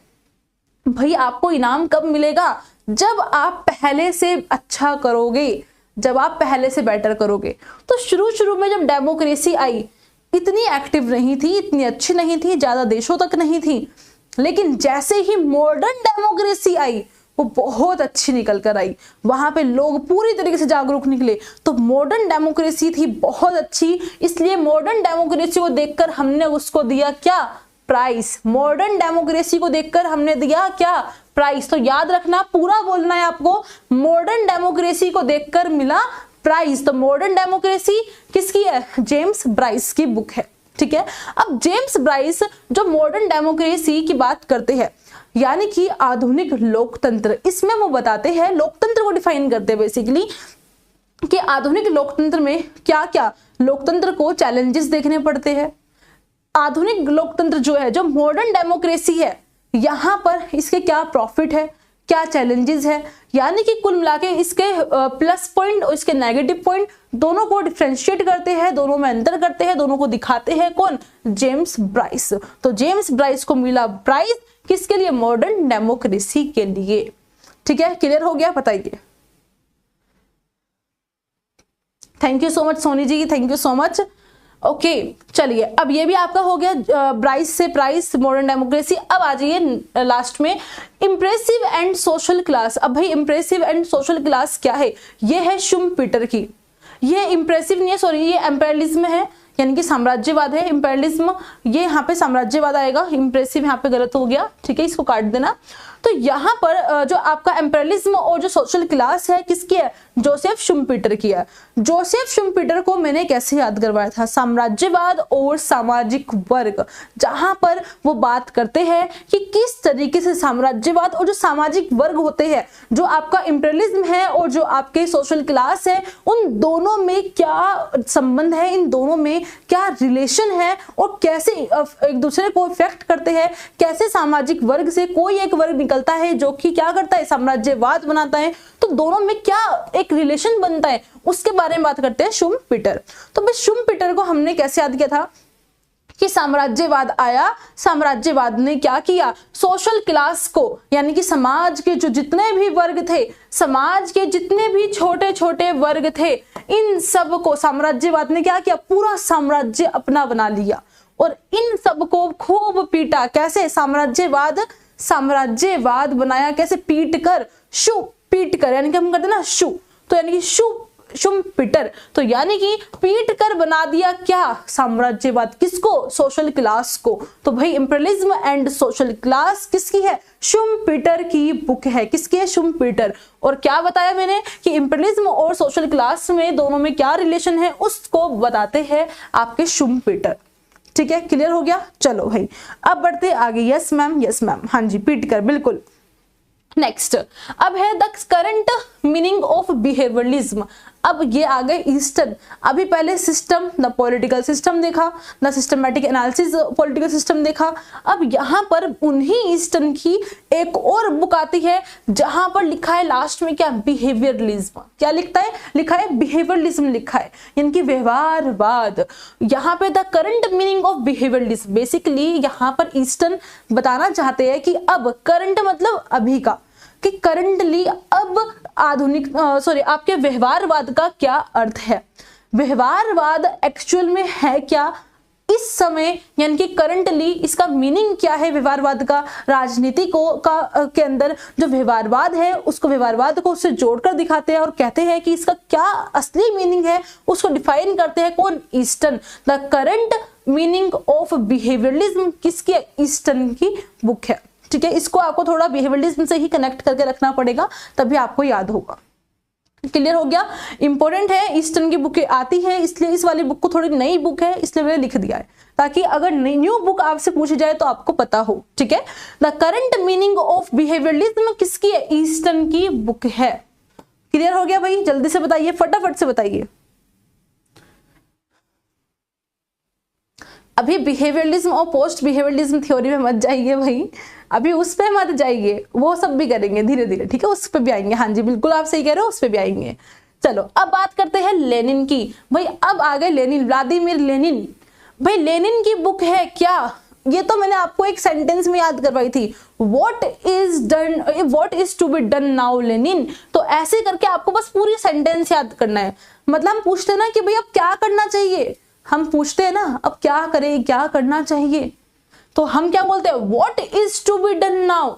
भाई आपको इनाम कब मिलेगा, जब आप पहले से अच्छा करोगे, जब आप पहले से बेटर करोगे। तो शुरू में जब डेमोक्रेसी आई, इतनी एक्टिव नहीं थी, इतनी अच्छी नहीं थी, ज्यादा देशों तक नहीं थी, लेकिन जैसे ही मॉडर्न डेमोक्रेसी आई वो बहुत अच्छी निकल कर आई। वहां पे लोग पूरी तरीके से जागरूक निकले। तो मॉडर्न डेमोक्रेसी थी बहुत अच्छी, इसलिए मॉडर्न डेमोक्रेसी को देखकर हमने उसको दिया क्या, प्राइस। मॉडर्न डेमोक्रेसी को देखकर हमने दिया क्या, प्राइस। तो याद रखना, पूरा बोलना है आपको, मॉडर्न डेमोक्रेसी को देखकर मिला प्राइस। तो मॉडर्न डेमोक्रेसी किसकी है, जेम्स ब्राइस की बुक है, ठीक है। अब जेम्स ब्राइस जो मॉडर्न डेमोक्रेसी की बात करते हैं, यानी कि आधुनिक लोकतंत्र, इसमें वो बताते हैं, लोकतंत्र को डिफाइन करते हैं बेसिकली कि आधुनिक लोकतंत्र में क्या क्या लोकतंत्र को चैलेंजेस देखने पड़ते हैं। आधुनिक लोकतंत्र जो है, जो मॉडर्न डेमोक्रेसी है, यहां पर इसके क्या प्रॉफिट है, क्या चैलेंजेस है, यानी कि कुल मिला के इसके प्लस पॉइंट और इसके नेगेटिव पॉइंट दोनों को डिफरेंशिएट करते हैं, दोनों में अंतर करते हैं, दोनों को दिखाते हैं कौन, जेम्स ब्राइस। तो जेम्स ब्राइस को मिला प्राइस किसके लिए, मॉडर्न डेमोक्रेसी के लिए, ठीक है। क्लियर हो गया, बताइए। Thank you so much Soni ji, thank you so much. Okay चलिए, अब ये भी आपका हो गया ब्राइस से प्राइस, मॉडर्न डेमोक्रेसी। अब आ जाइए लास्ट में इंप्रेसिव एंड सोशल क्लास। अब भाई इंप्रेसिव एंड सोशल क्लास क्या है, ये है शुम्पीटर की। ये इंप्रेसिव नहीं है, सॉरी, ये एम्पेरियलिज्म है, यानी कि साम्राज्यवाद है। इंपेरियलिज्म, ये यहाँ पे साम्राज्यवाद आएगा, इंप्रेसिव यहाँ पे गलत हो गया, ठीक है, इसको काट देना। तो यहाँ पर जो आपका एम्पेरियलिज्म और जो सोशल क्लास है, किसकी है, जोसेफ शुम्पीटर की है। जोसेफ शुम्पीटर को मैंने कैसे याद करवाया था, साम्राज्यवाद और सामाजिक वर्ग, जहां पर वो बात करते हैं कि किस तरीके से साम्राज्यवाद और जो सामाजिक वर्ग होते हैं, जो आपका इंपेरियलिज्म है और जो आपके सोशल क्लास है, उन दोनों में क्या संबंध है, इन दोनों में क्या रिलेशन है और कैसे एक दूसरे को इफेक्ट करते हैं, कैसे सामाजिक वर्ग से कोई एक वर्ग निकलता है जो कि क्या करता है, साम्राज्यवाद बनाता है, तो दोनों में क्या एक रिलेशन बनता है, उसके बारे में बात करते हैं शुम्पीटर। तो भाई शुम्पीटर को हमने कैसे याद किया था कि साम्राज्यवाद आया, साम्राज्यवाद ने क्या किया, सोशल क्लास को, यानी कि समाज के जो जितने भी वर्ग थे, समाज के जितने भी छोटे छोटे वर्ग थे, इन सब को साम्राज्यवाद ने क्या किया, पूरा साम्राज्य अपना बना लिया और इन सब को खूब पीटा। कैसे, साम्राज्यवाद बनाया, कैसे, पीट कर, पीट कर, यानी कि हम करते ना तो यानी कि शुम्पीटर, तो यानी कि पीट कर बना दिया क्या, साम्राज्यवाद। किसको, सोशल क्लास को। तो भाई इंपेरियलिज्म एंड सोशल क्लास किसकी है, शुम्पीटर की बुक है। किसकी है, शुम्पीटर। और क्या बताया मैंने कि इंपेरियलिज्म और सोशल क्लास में दोनों में क्या रिलेशन है, उसको बताते हैं आपके शुम्पीटर, ठीक है। क्लियर हो गया, चलो भाई अब बढ़ते आगे। यस मैम, यस मैम, हाँ जी, पीट कर, बिल्कुल। नेक्स्ट अब है the current meaning of behaviourism. अब ये आ गए ईस्टर्न। अभी पहले सिस्टम, द पॉलिटिकल सिस्टम देखा, the systematic analysis political system देखा। अब यहाँ पर उन्हीं ईस्टर्न की एक और बुक आती है जहां पर लिखा है लास्ट में क्या, बिहेवियरलिज्म। क्या लिखता है, लिखा है बिहेवियरलिज्म लिखा है, यानी कि व्यवहारवाद। यहाँ पे the current meaning of behaviourism, basically यहाँ पर ईस्टर्न बताना चाहते हैं कि अब करंट मतलब अभी का, कि करंटली अब आधुनिक आपके व्यवहारवाद का क्या अर्थ है, व्यवहारवाद एक्चुअल में है क्या इस समय, यानी कि करंटली इसका मीनिंग क्या है व्यवहारवाद का। राजनीति के अंदर जो व्यवहारवाद है, उसको व्यवहारवाद को उससे जोड़कर दिखाते हैं और कहते हैं कि इसका क्या असली मीनिंग है, उसको डिफाइन करते हैं कौन, eastern. The current meaning of behaviourism किसकी, ईस्टर्न की बुक है, ठीक है। इसको आपको थोड़ा बिहेवियरलिज्म से ही कनेक्ट करके रखना पड़ेगा, तभी आपको याद होगा। क्लियर हो गया, इंपॉर्टेंट है, ईस्टर्न की बुकें आती है, इसलिए इस वाली बुक को थोड़ी नई बुक है इसलिए मैंने लिख दिया है, ताकि अगर न्यू बुक आपसे पूछी जाए तो आपको पता हो, ठीक है। The current meaning of behaviourism किसकी है, ईस्टर्न की बुक है। क्लियर हो गया भाई, जल्दी से बताइए, फटाफट से बताइए। अभी बिहेवियरलिज्म और पोस्ट बिहेवियरलिज्म थ्योरी में मत जाइए भाई, अभी उस पे मत जाइए, वो सब भी करेंगे धीरे धीरे, ठीक है, उस पे भी आएंगे। हाँ जी बिल्कुल आप सही कह रहे हो, उस पे भी आएंगे। चलो अब बात करते हैं लेनिन की। भाई अब आ गए लेनिन, व्लादिमीर लेनिन। भाई लेनिन की बुक है क्या, ये तो मैंने आपको एक सेंटेंस में याद करवाई थी, what is to be done now Lenin. तो ऐसे करके आपको बस पूरी सेंटेंस याद करना है। मतलब हम पूछते ना कि भाई अब क्या करना चाहिए, हम पूछते हैं ना अब क्या करें, क्या करना चाहिए, तो हम क्या बोलते हैं, what is to be done now,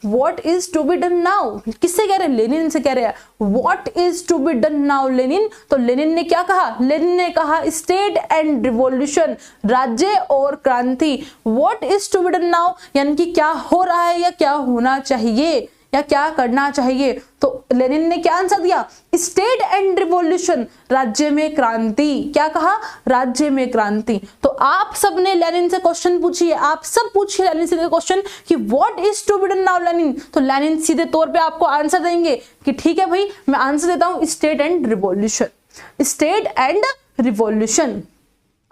what is to be done now. किससे कह रहे हैं, लेनिन से कह रहे हैं, what is to be done now Lenin. तो लेनिन ने क्या कहा, लेनिन ने कहा स्टेट एंड रिवॉल्यूशन, राज्य और क्रांति। What is to be done now यानी कि क्या हो रहा है या क्या होना चाहिए या क्या करना चाहिए। तो लेनिन ने क्या आंसर दिया, स्टेट एंड रिवॉल्यूशन, राज्य में क्रांति। क्या कहा, राज्य में क्रांति। तो आप सब ने लेनिन से क्वेश्चन पूछिए, आप सब पूछिए लेनिन से क्वेश्चन कि what is to be done now Lenin. तो लेनिन सीधे तौर पे आपको आंसर देंगे कि ठीक है भाई मैं आंसर देता हूं state and revolution, state and revolution.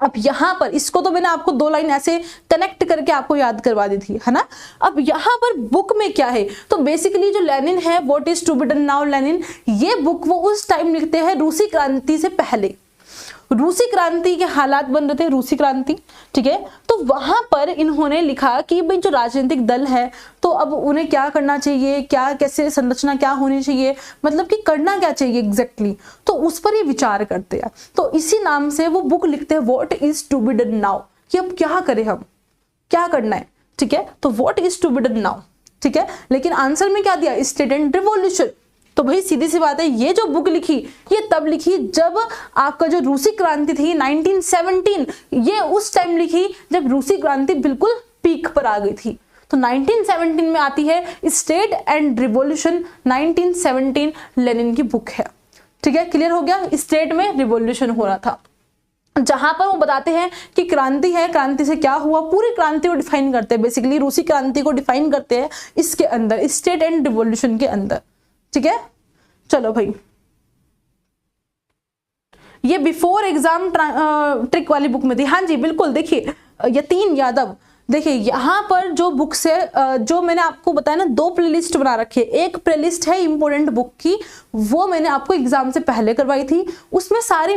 अब यहां पर इसको तो मैंने आपको 2 लाइन ऐसे कनेक्ट करके आपको याद करवा दी थी, है ना। अब यहां पर बुक में क्या है, तो बेसिकली जो लेनिन है what is to be done now Lenin, ये बुक वो उस टाइम लिखते हैं रूसी क्रांति से पहले, रूसी क्रांति के हालात बन रहे थे, रूसी क्रांति, ठीक है। तो वहां पर इन्होंने लिखा कि भाई जो राजनीतिक दल है तो अब उन्हें क्या करना चाहिए, क्या कैसे संरचना क्या होनी चाहिए, मतलब कि करना क्या चाहिए एग्जैक्टली, तो उस पर ये विचार करते हैं। तो इसी नाम से वो बुक लिखते हैं what is to be done now, कि अब क्या करें, हम क्या करना है, ठीक है। तो what is to be done now, ठीक है। लेकिन आंसर में क्या दिया, स्टेट एंड रिवॉल्यूशन। तो भाई सीधी सी बात है, ये जो बुक लिखी ये तब लिखी जब आपका जो रूसी क्रांति थी 1917, ये उस टाइम लिखी जब रूसी क्रांति बिल्कुल पीक पर आ गई थी। तो 1917 में आती है स्टेट एंड रिवॉल्यूशन, 1917 लेनिन की बुक है, ठीक है। क्लियर हो गया, स्टेट में रिवॉल्यूशन हो रहा था, जहां पर वो बताते हैं कि क्रांति है, क्रांति से क्या हुआ, पूरी क्रांति को डिफाइन करते हैं, बेसिकली रूसी क्रांति को डिफाइन करते हैं इसके अंदर, स्टेट एंड रिवॉल्यूशन के अंदर, ठीक है। चलो भाई, ये बिफोर एग्जाम ट्रिक वाली बुक में थी, हाँ जी बिल्कुल। देखिए यतीन यादव, देखिए यहाँ पर जो बुक्स है जो मैंने आपको बताया ना 2 प्लेलिस्ट बना रखी है, एक प्लेलिस्ट है इंपोर्टेंट बुक की, वो मैंने आपको एग्जाम से पहले करवाई थी, उसमें सारी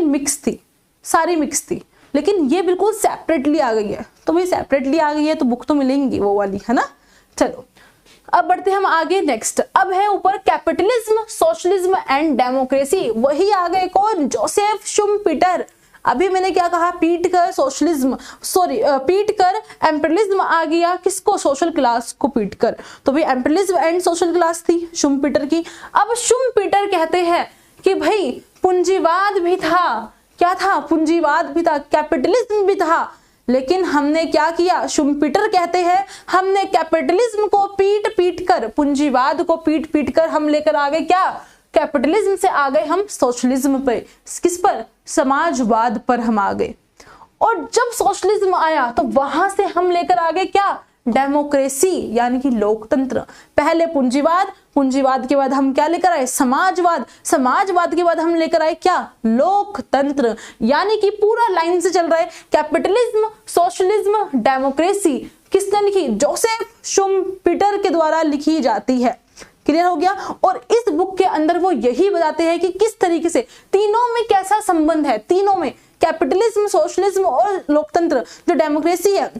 मिक्स थी, लेकिन ये बिल्कुल सेपरेटली आ गई है। तो भाई सेपरेटली आ गई है तो बुक तो मिलेंगी वो वाली, है ना। चलो अब बढ़ते हम आगे, नेक्स्ट अब है ऊपर कैपिटलिज्म, सोशलिज्म एंड डेमोक्रेसी। वही आ गए कौन, जोसेफ शुम्पीटर। अभी मैंने क्या कहा, पीट कर सोशलिज्म, सॉरी पीट कर एम्पिरियलिज्म आ गया, किसको, सोशल क्लास को पीट कर। तो भाई एम्पिरियलिज्म एंड सोशल क्लास थी शुम्पीटर की। अब शुम्पीटर कहते हैं कि भाई पूंजीवाद भी था, क्या था, पूंजीवाद भी था, कैपिटलिज्म भी था, लेकिन हमने क्या किया, शुम्पीटर कहते हैं हमने कैपिटलिज्म को पीट कर, पूंजीवाद को पीट कर हम लेकर आ गए क्या, कैपिटलिज्म से आ गए हम सोशलिज्म पे, किस पर, समाजवाद पर हम आ गए। और जब सोशलिज्म आया तो वहां से हम लेकर आ गए क्या, डेमोक्रेसी यानी कि लोकतंत्र। पहले पूंजीवाद, पूंजीवाद के बाद हम क्या लेकर आए, समाजवाद, समाजवाद के बाद हम लेकर आए क्या, लोकतंत्र। यानी कि पूरा लाइन से चल रहा है, कैपिटलिज्म, सोशलिज्म, डेमोक्रेसी। किसने लिखी, जोसेफ शुम्पीटर के द्वारा लिखी जाती है। क्लियर हो गया। और इस बुक के अंदर वो यही बताते हैं कि किस तरीके से तीनों में कैसा संबंध है, तीनों में कैपिटलिज्म, सोशलिज्म और लोकतंत्र जो डेमोक्रेसी है,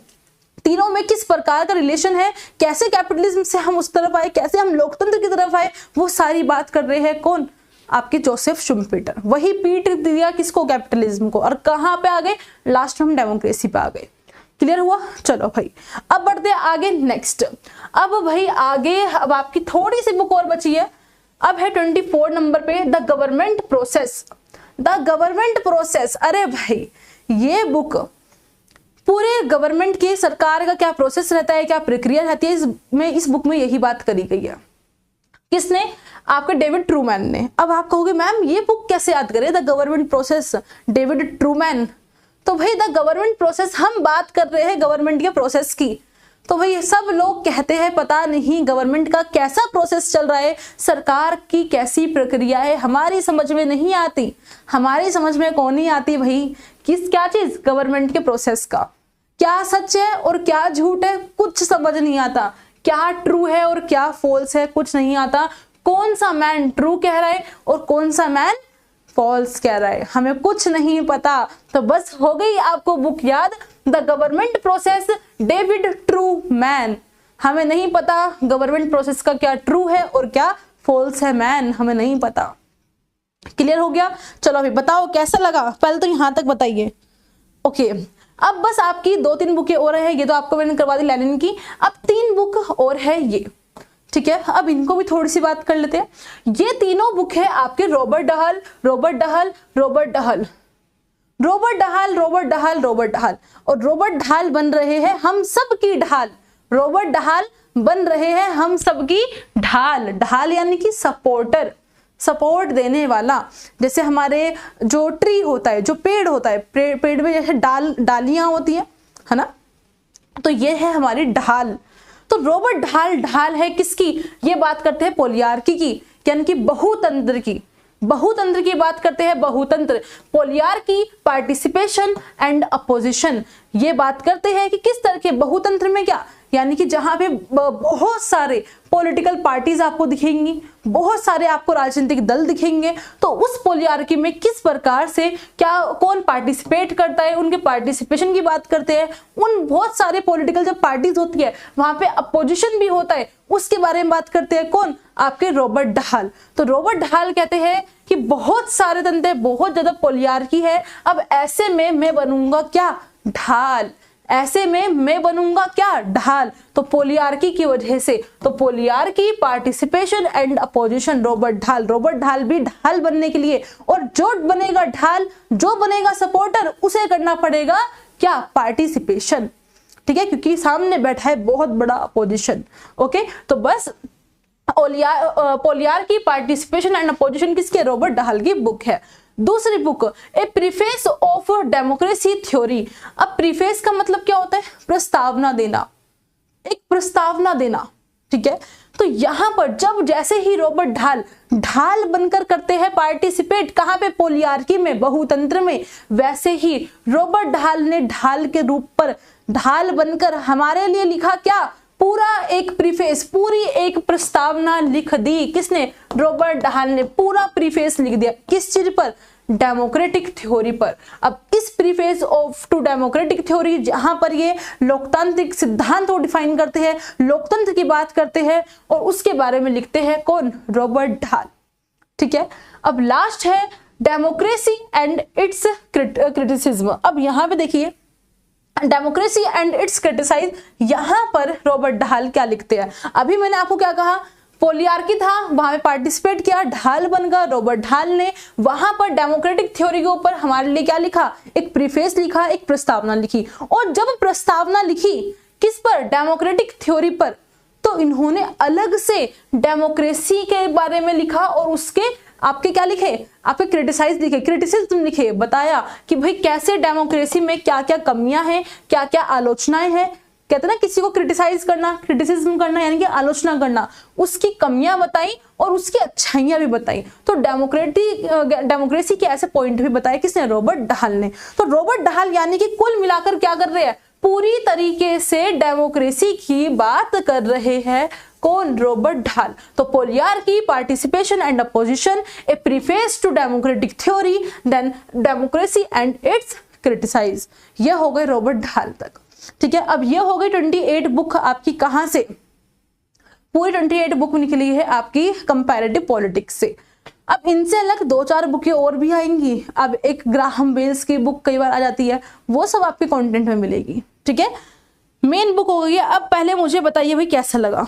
तीनों में किस प्रकार का रिलेशन है, कैसे कैपिटलिज्म से हम उस तरफ आए, कैसे हम लोकतंत्र की तरफ आए, वो सारी बात कर रहे हैं कौन, आपके जोसेफ शुम्पीटर। वही पीट दिया किसको, कैपिटलिज्म को, और कहां पे आ गए, लास्ट में हम डेमोक्रेसी पे आ गए। क्लियर हुआ। चलो भाई अब बढ़ते हैं आगे, नेक्स्ट। अब भाई आगे अब आपकी थोड़ी सी बुक और बची है, अब है 24 नंबर पे the government process. The government process, अरे भाई ये बुक पूरे गवर्नमेंट की, सरकार का क्या प्रोसेस रहता है, क्या प्रक्रिया रहती है, इस बुक में यही बात करी गई है। किसने, आपके डेविड ट्रूमैन ने। अब आप कहोगे मैम ये बुक कैसे याद करें, the government process, David Truman. तो भाई द गवर्नमेंट प्रोसेस, हम बात कर रहे हैं गवर्नमेंट के प्रोसेस की। तो भाई सब लोग कहते हैं पता नहीं गवर्नमेंट का कैसा प्रोसेस चल रहा है, सरकार की कैसी प्रक्रिया है, हमारी समझ में नहीं आती। हमारी समझ में कौन नहीं आती भाई, किस क्या चीज, गवर्नमेंट के प्रोसेस का क्या सच है और क्या झूठ है, कुछ समझ नहीं आता। क्या ट्रू है और क्या फॉल्स है, कुछ नहीं आता। कौन सा मैन ट्रू कह रहा है और कौन सा मैन फॉल्स कह रहा है, हमें कुछ नहीं पता। तो बस हो गई आपको बुक याद, the government process, David Truman. हमें नहीं पता गवर्नमेंट प्रोसेस का क्या ट्रू है और क्या फॉल्स है, मैन हमें नहीं पता। क्लियर हो गया। चलो अभी बताओ कैसा लगा, पहले तो यहां तक बताइए। ओके, अब बस आपकी 2-3 बुकें और हैं, ये तो आपको मैंने करवा दी लेनिन की, अब 3 बुक और है ये, ठीक है। अब इनको भी थोड़ी सी बात कर लेते हैं। ये तीनों बुक है आपके Robert Dahl, Robert Dahl, Robert Dahl, Robert Dahl, Robert Dahl, Robert Dahl, और रॉबर्ट डहाल बन रहे हैं हम सब की ढाल, रॉबर्ट डहाल बन रहे हैं हम सब की ढाल, ढाल यानी कि सपोर्टर, सपोर्ट देने वाला। जैसे हमारे जो ट्री होता है, जो पेड़ होता है, पेड़ में जैसे डालियां होती है ना, तो ये है हमारी ढाल। तो रॉबर्ट डहाल ढाल है किसकी, ये बात करते हैं पोलियार्की की, यानी कि बहुतंत्र की, बहुतंत्र की बात करते हैं, बहुतंत्र, पोलियार्की, पार्टिसिपेशन एंड अपोजिशन, ये बात करते हैं कि किस तरह के बहुतंत्र में क्या, यानी कि जहां पे बहुत सारे पॉलिटिकल पार्टीज आपको दिखेंगी, बहुत सारे आपको राजनीतिक दल दिखेंगे, तो उस पोलियार्की में किस प्रकार से क्या कौन पार्टिसिपेट करता है, उनके पार्टिसिपेशन की बात करते हैं। उन बहुत सारे पॉलिटिकल जब पार्टीज होती है वहां पे अपोजिशन भी होता है, उसके बारे में बात करते हैं कौन, आपके रॉबर्ट डहाल। तो रॉबर्ट डहाल कहते हैं कि बहुत सारे तंत्र, बहुत ज्यादा पोलियार्की है, अब ऐसे में मैं बनूंगा क्या, ढाल, ऐसे में मैं बनूंगा क्या, ढाल। तो पोलियार्की की वजह से, तो polyarchy, participation and opposition, Robert ढाल, रॉबर्ट ढाल भी ढाल बनने के लिए, और जो बनेगा ढाल, जो बनेगा सपोर्टर, उसे करना पड़ेगा क्या, पार्टिसिपेशन, ठीक है, क्योंकि सामने बैठा है बहुत बड़ा अपोजिशन। ओके, तो बस पोलियार्की, पार्टिसिपेशन एंड अपोजिशन किसके, रॉबर्ट डहाल की बुक है। दूसरी book, A preface of democracy theory. अब प्रीफेस का मतलब क्या होता है, प्रस्तावना देना, एक प्रस्तावना देना, ठीक है। तो यहां पर जब जैसे ही रॉबर्ट ढाल ढाल बनकर करते हैं पार्टिसिपेट, कहां पे, पोलियार्की में, बहुतंत्र में, वैसे ही रॉबर्ट ढाल ने ढाल के रूप पर ढाल बनकर हमारे लिए लिखा क्या, पूरा एक प्रीफेस, पूरी एक प्रस्तावना लिख दी। किसने, रॉबर्ट डहाल ने पूरा प्रीफेस लिख दिया, किस चीज पर, डेमोक्रेटिक थ्योरी पर। अब इस preface of to democratic theory, जहां पर ये लोकतांत्रिक सिद्धांत को डिफाइन करते हैं, लोकतंत्र की बात करते हैं, और उसके बारे में लिखते हैं कौन, रॉबर्ट डहाल, ठीक है। अब लास्ट है डेमोक्रेसी एंड इट्स क्रिटिसिज्म। अब यहां पे देखिए, डेमोक्रेसी एंड इट्स क्रिटिसाइज, यहां पर रॉबर्ट डहाल क्या लिखते हैं। अभी मैंने आपको क्या कहा, पोलियार्की था, वहां में पार्टिसिपेट किया, ढाल बन गया रॉबर्ट ढाल ने, वहां पर डेमोक्रेटिक थ्योरी के ऊपर हमारे लिए क्या लिखा, एक प्रीफेस लिखा, एक प्रस्तावना लिखी। और जब प्रस्तावना लिखी किस पर, डेमोक्रेटिक थ्योरी पर, तो इन्होंने अलग से डेमोक्रेसी के बारे में लिखा, और उसके आपके क्या लिखे, आपके क्रिटिसाइज लिखे, क्रिटिसिज्म लिखे, बताया कि भाई कैसे डेमोक्रेसी में क्या क्या कमियां हैं, क्या क्या आलोचनाएं हैं। कहते हैं ना, किसी को क्रिटिसाइज करना, क्रिटिसिज्म करना यानी कि आलोचना करना, उसकी कमियां बताई और उसकी अच्छाइयां भी बताई। तो डेमोक्रेसी के ऐसे पॉइंट भी बताए, किसने, रॉबर्ट डहाल ने। तो रॉबर्ट डहाल यानी कि कुल मिलाकर क्या कर रहे हैं, पूरी तरीके से डेमोक्रेसी की बात कर रहे हैं कौन, रॉबर्ट ढाल। तो polyarchy, participation and opposition, a preface to democratic theory, then democracy and its criticize, ये हो गए रॉबर्ट ढाल तक, ठीक है। अब ये हो गई 28 बुक आपकी, कहां से, पूरी 28 बुक निकली है आपकी कंपैरेटिव पॉलिटिक्स से। अब इनसे अलग 2-4 बुकें और भी आएंगी। अब एक ग्राहम बेल्स की बुक कई बार आ जाती है, वो सब आपके कंटेंट में मिलेगी, ठीक है। मेन बुक हो गई है। अब पहले मुझे बताइए भाई कैसा लगा।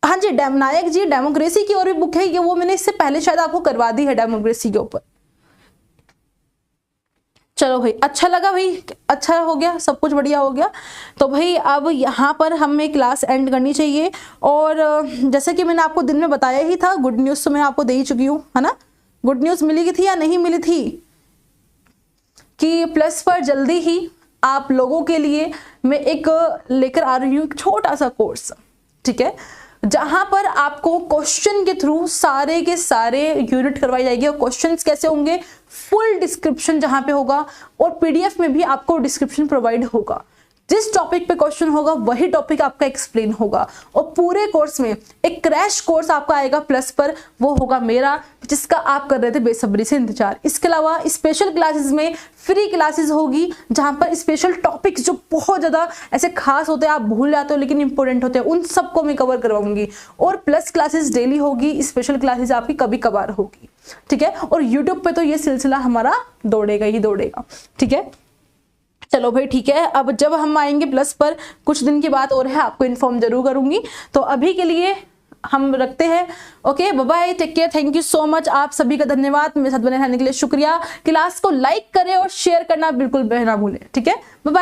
हाँ जी, नायक जी डेमोक्रेसी की और भी बुक है, ये वो मैंने इससे पहले शायद आपको करवा दी है डेमोक्रेसी के ऊपर। चलो भाई, अच्छा लगा भाई, अच्छा हो गया, सब कुछ बढ़िया हो गया। तो भाई अब यहाँ पर हमें क्लास एंड करनी चाहिए। और जैसे कि मैंने आपको दिन में बताया ही था, गुड न्यूज़ तो मैं आपको दे ही चुकी हूँ, है ना। गुड न्यूज़ मिली थी या नहीं मिली थी कि प्लस पर जल्दी ही आप लोगों के लिए मैं एक लेकर आ रही हूँ, एक छोटा सा कोर्स, ठीक है, जहां पर आपको क्वेश्चन के थ्रू सारे के सारे यूनिट करवाई जाएगी। और क्वेश्चंस कैसे होंगे, फुल डिस्क्रिप्शन जहां पे होगा, और पीडीएफ में भी आपको डिस्क्रिप्शन प्रोवाइड होगा। जिस टॉपिक पे क्वेश्चन होगा वही टॉपिक आपका एक्सप्लेन होगा। और पूरे कोर्स में एक क्रैश कोर्स आपका आएगा प्लस पर, वो होगा मेरा, जिसका आप कर रहे थे बेसब्री से इंतजार। इसके अलावा स्पेशल क्लासेस में फ्री क्लासेस होगी जहां पर स्पेशल टॉपिक्स जो बहुत ज्यादा ऐसे खास होते हैं, आप भूल जाते हो लेकिन इंपॉर्टेंट होते हैं, उन सबको मैं कवर करवाऊंगी। और प्लस क्लासेस डेली होगी, स्पेशल क्लासेस आपकी कभी कभार होगी, ठीक है। और यूट्यूब पे तो ये सिलसिला हमारा दौड़ेगा ही दौड़ेगा, ठीक है। चलो भाई ठीक है, अब जब हम आएंगे प्लस पर कुछ दिन की बात और है, आपको इन्फॉर्म जरूर करूंगी। तो अभी के लिए हम रखते हैं, okay, bye bye, take care, thank you so much. आप सभी का धन्यवाद, मेरे साथ बने रहने के लिए शुक्रिया। क्लास को लाइक करें और शेयर करना बिल्कुल ना भूलें, ठीक है, बाय बाय।